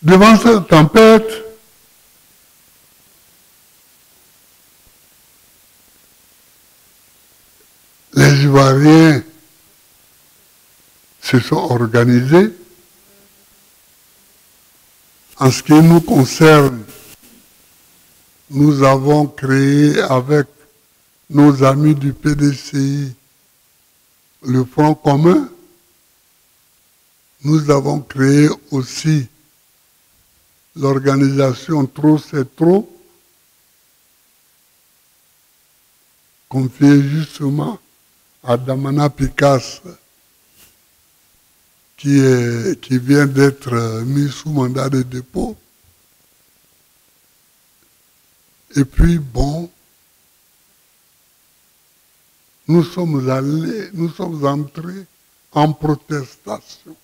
Devant cette tempête, les Ivoiriens se sont organisés. En ce qui nous concerne, nous avons créé avec nos amis du PDCI le Front commun. Nous avons créé aussi l'organisation Trop c'est trop, confiée justement à Damana Picasse, qui vient d'être mis sous mandat de dépôt. Et puis, bon, nous sommes entrés en protestation.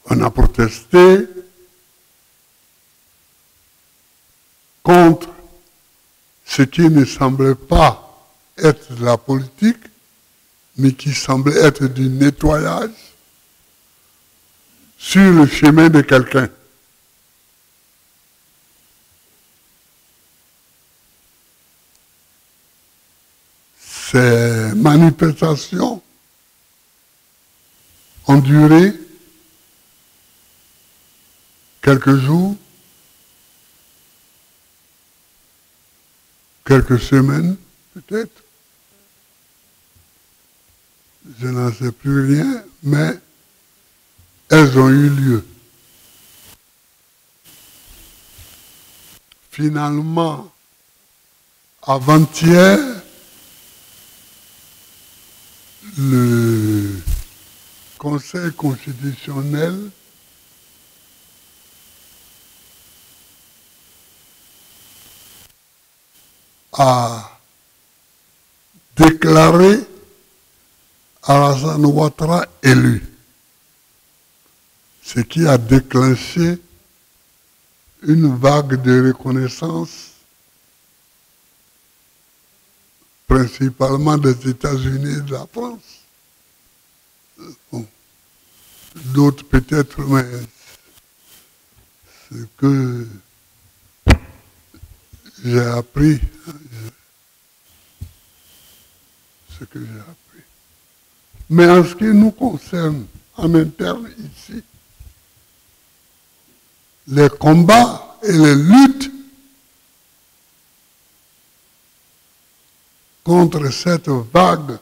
On a protesté contre ce qui ne semblait pas être de la politique, mais qui semblait être du nettoyage sur le chemin de quelqu'un. Ces manifestations ont duré quelques jours, quelques semaines peut-être. Je n'en sais plus rien, mais elles ont eu lieu. Finalement, avant-hier, le Conseil constitutionnel a déclaré Alassane Ouattara élu, ce qui a déclenché une vague de reconnaissance, principalement des États-Unis et de la France. Bon, d'autres peut-être, mais ce que j'ai appris, Mais en ce qui nous concerne, en interne ici, les combats et les luttes contre cette vague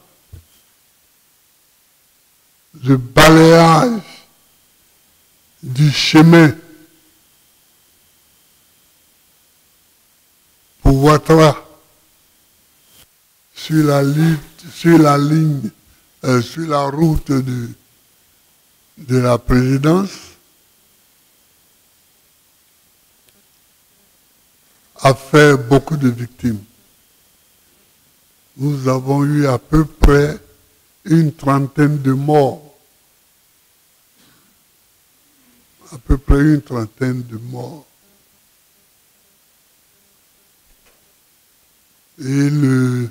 de balayage du chemin pour Ouattara sur la route de la présidence, a fait beaucoup de victimes. Nous avons eu à peu près une trentaine de morts. À peu près une trentaine de morts. Et le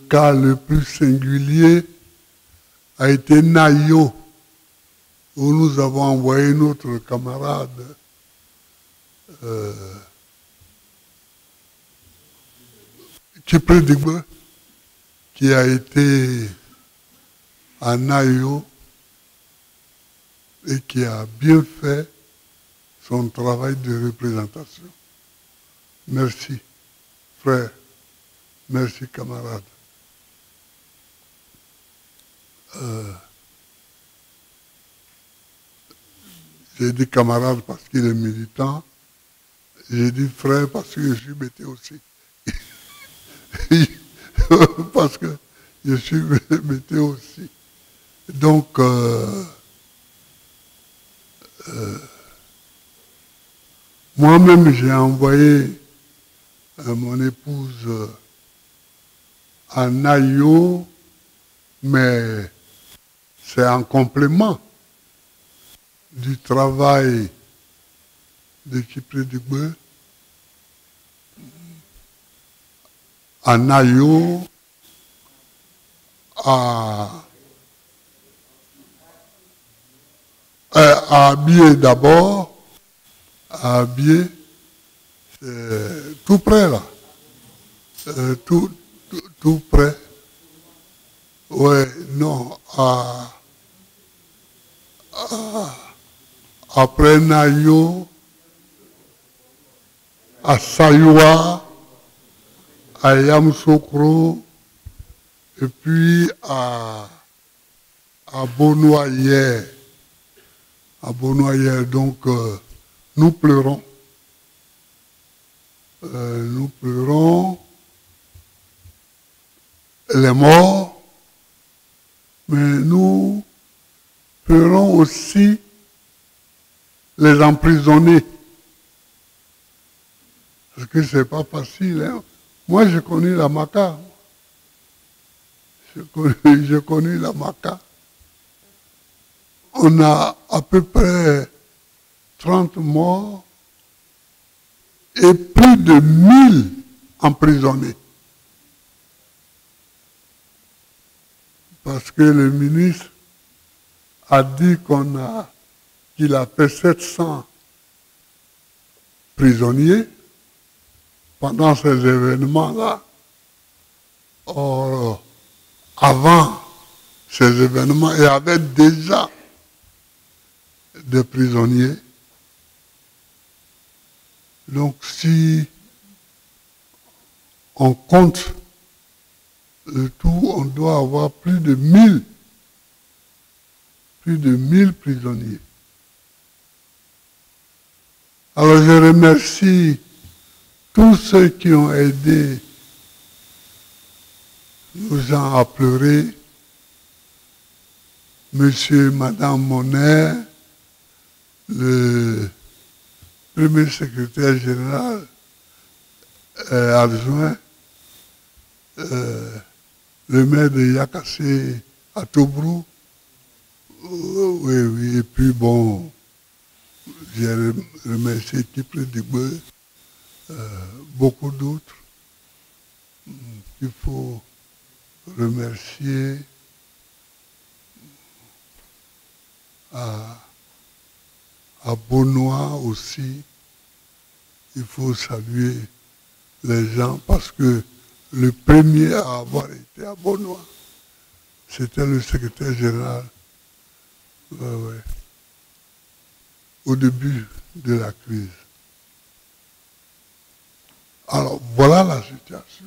cas le plus singulier a été Nayo, où nous avons envoyé notre camarade Tchipredigbe, qui a été à Nayo et qui a bien fait son travail de représentation. Merci, frère. Merci, camarade. J'ai dit camarade parce qu'il est militant. J'ai dit frère parce que je suis bêté aussi. Parce que je suis bêté aussi. Donc, moi-même, j'ai envoyé mon épouse à Nayo, mais c'est en complément du travail de Tchipredigbe à Nayo, à habiller d'abord, à habiller, tout près là, tout près. Ouais, non, après Nayo, à Sayua, à Yamoussoukro, et puis à Bonoyer. À Bonoyer, donc nous pleurons. Nous pleurons les morts, mais nous pleurons aussi les emprisonnés. Parce que c'est pas facile. Hein? Moi, j'ai connu la Maca. J'ai connu la Maca. On a à peu près 30 morts et plus de 1000 emprisonnés. Parce que le ministre a dit qu'il a fait 700 prisonniers pendant ces événements-là. Or, avant ces événements, il y avait déjà des prisonniers. Donc, si on compte le tout, on doit avoir plus de 1000 prisonniers. Alors, je remercie tous ceux qui ont aidé nos gens à pleurer, monsieur, madame Monet, le premier secrétaire général adjoint, le maire de Yakassé à Tobrou, oui, et puis bon, j'ai remercié Tiple Digbe, beaucoup d'autres qu'il faut remercier à Bonois aussi. Il faut saluer les gens parce que le premier à avoir été à Bonois, c'était le secrétaire général au début de la crise. Alors, voilà la situation.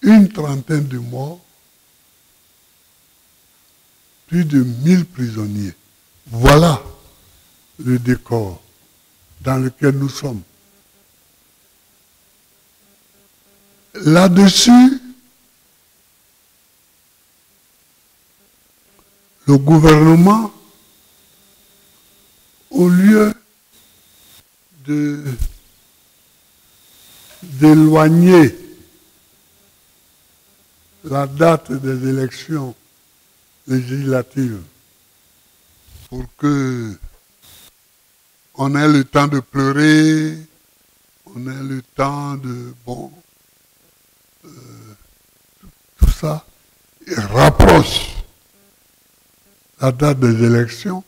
Une trentaine de morts, plus de 1000 prisonniers. Voilà le décor dans lequel nous sommes. Là-dessus, le gouvernement, au lieu d'éloigner la date des élections législatives pour que on ait le temps de pleurer, on ait le temps de, tout ça, et rapproche la date des élections.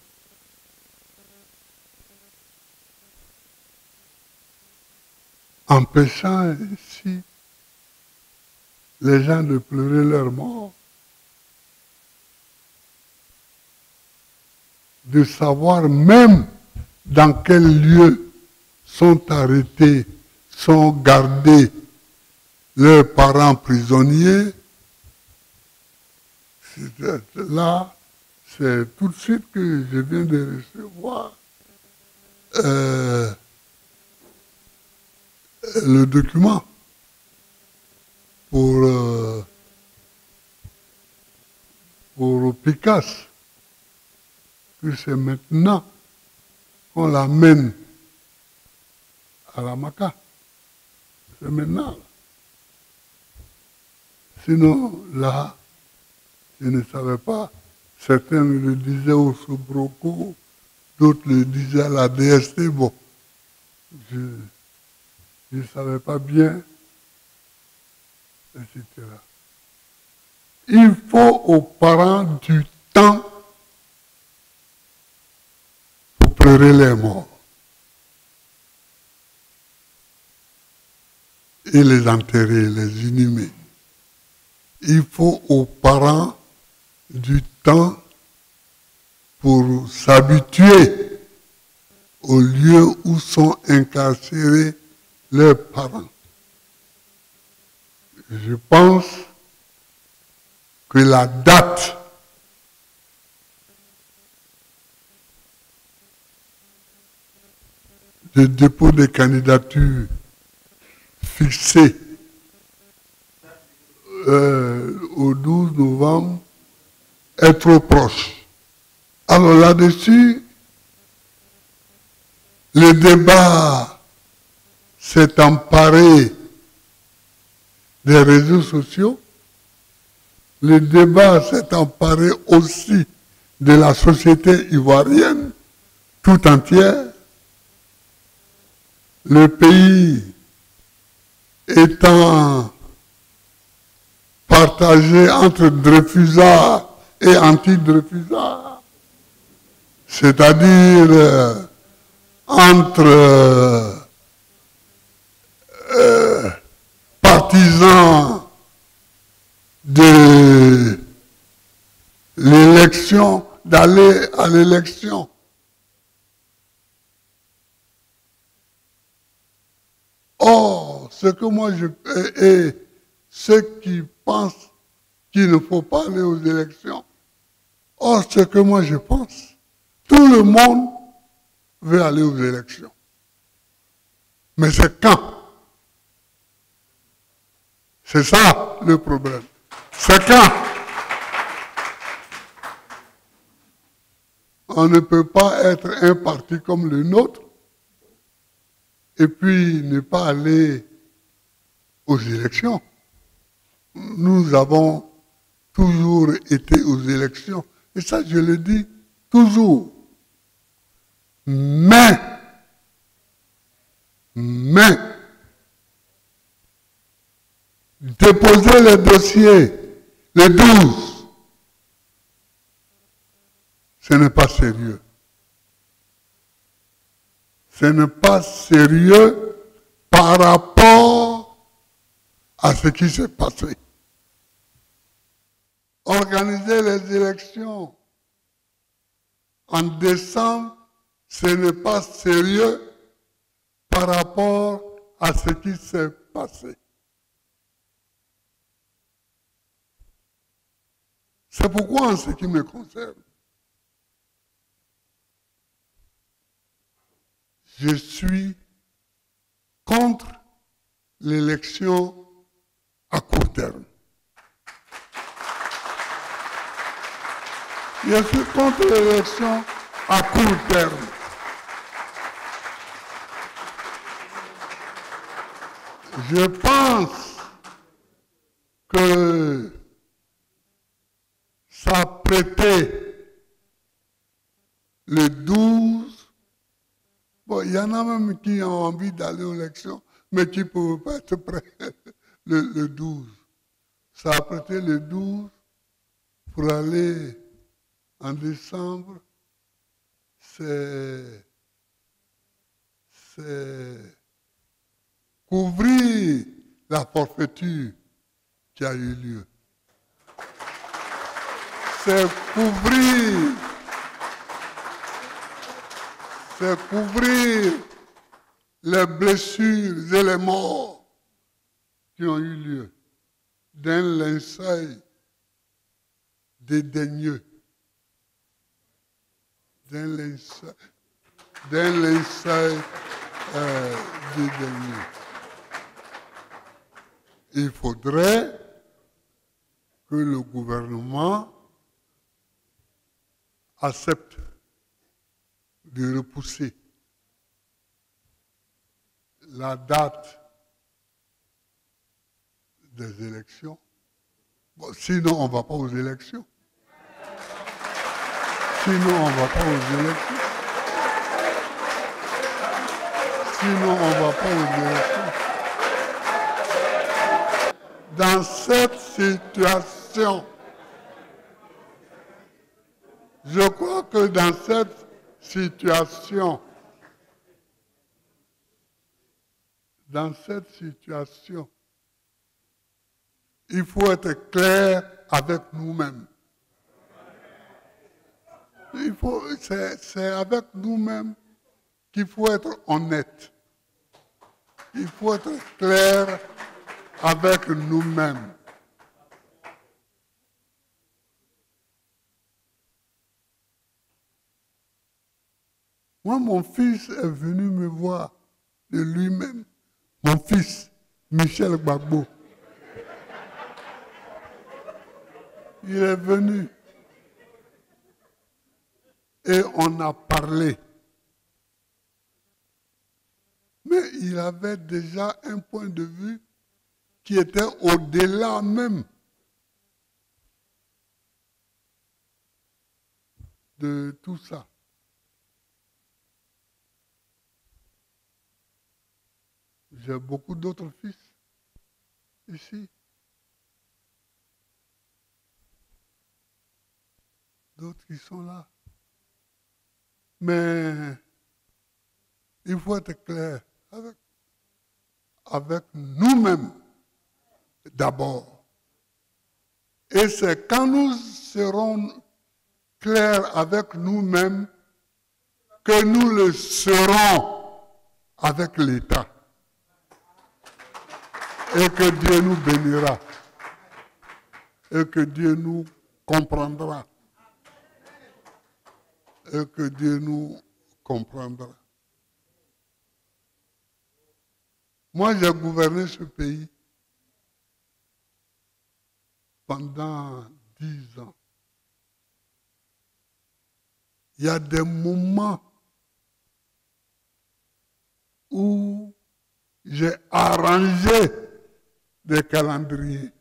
Empêchant ainsi les gens de pleurer leur mort, de savoir même dans quel lieu sont arrêtés, sont gardés leurs parents prisonniers. Là, c'est tout de suite que je viens de recevoir le document pour Picasso, que c'est maintenant qu'on l'amène à la Maca. C'est maintenant. Sinon, là, je ne savais pas. Certains le disaient au Soubroco, d'autres le disaient à la DST. Bon, je ne savais pas bien etc. Il faut aux parents du temps pour pleurer les morts et les enterrer, les inhumer. Il faut aux parents du temps pour s'habituer au lieu où sont incarcérés leurs parents. Je pense que la date de dépôt des candidatures fixée au 12 novembre est trop proche. Alors là-dessus, le débat s'est emparé des réseaux sociaux, le débat s'est emparé aussi de la société ivoirienne tout entière. Le pays étant partagé entre Dreyfusards et anti-Dreyfusards, c'est-à-dire entre partisans de l'élection, d'aller à l'élection. Or, ce que moi et ceux qui pensent qu'il ne faut pas aller aux élections, or, ce que moi je pense, tout le monde veut aller aux élections. Mais c'est quand? C'est ça le problème. C'est quand? On ne peut pas être un parti comme le nôtre et puis ne pas aller aux élections. Nous avons toujours été aux élections. Et ça, je le dis toujours. Mais, déposer les dossiers le 12, ce n'est pas sérieux. Ce n'est pas sérieux par rapport à ce qui s'est passé. Organiser les élections en décembre, ce n'est pas sérieux par rapport à ce qui s'est passé. C'est pourquoi, en ce qui me concerne, je suis contre l'élection à court terme. Je suis contre l'élection à court terme. Je pense que s'apprêter le 12, bon, il y en a même qui ont envie d'aller aux élections, mais qui ne peuvent pas être prêts le 12. S'apprêter le 12 pour aller en décembre, c'est couvrir la forfaiture qui a eu lieu. C'est couvrir les blessures et les morts qui ont eu lieu d'un linceul dédaigneux, d'un linceul dédaigneux. Il faudrait que le gouvernement accepte de repousser la date des élections. Bon, sinon, on ne va pas aux élections. Sinon, on ne va pas aux élections. Sinon, on ne va pas aux élections. Dans cette situation, je crois que dans cette situation, il faut être clair avec nous-mêmes. C'est avec nous-mêmes qu'il faut être honnête. Il faut être clair avec nous-mêmes. Moi, mon fils est venu me voir de lui-même. Mon fils, Michel Gbagbo. Il est venu et on a parlé. Mais il avait déjà un point de vue qui était au-delà même de tout ça. J'ai beaucoup d'autres fils ici. D'autres qui sont là. Mais il faut être clair avec nous-mêmes d'abord. Et c'est quand nous serons clairs avec nous-mêmes que nous le serons avec l'État. Et que Dieu nous bénira. Et que Dieu nous comprendra. Et que Dieu nous comprendra. Moi, j'ai gouverné ce pays pendant 10 ans. Il y a des moments où j'ai arrangé des calendriers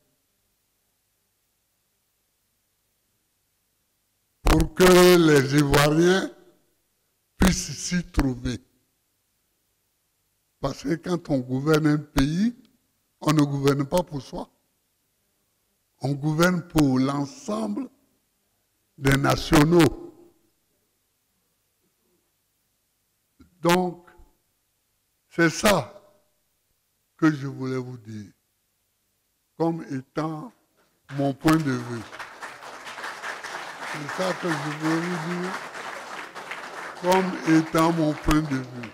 pour que les Ivoiriens puissent s'y trouver. Parce que quand on gouverne un pays, on ne gouverne pas pour soi. On gouverne pour l'ensemble des nationaux. Donc, c'est ça que je voulais vous dire, comme étant mon point de vue. C'est ça que je voulais vous dire, comme étant mon point de vue.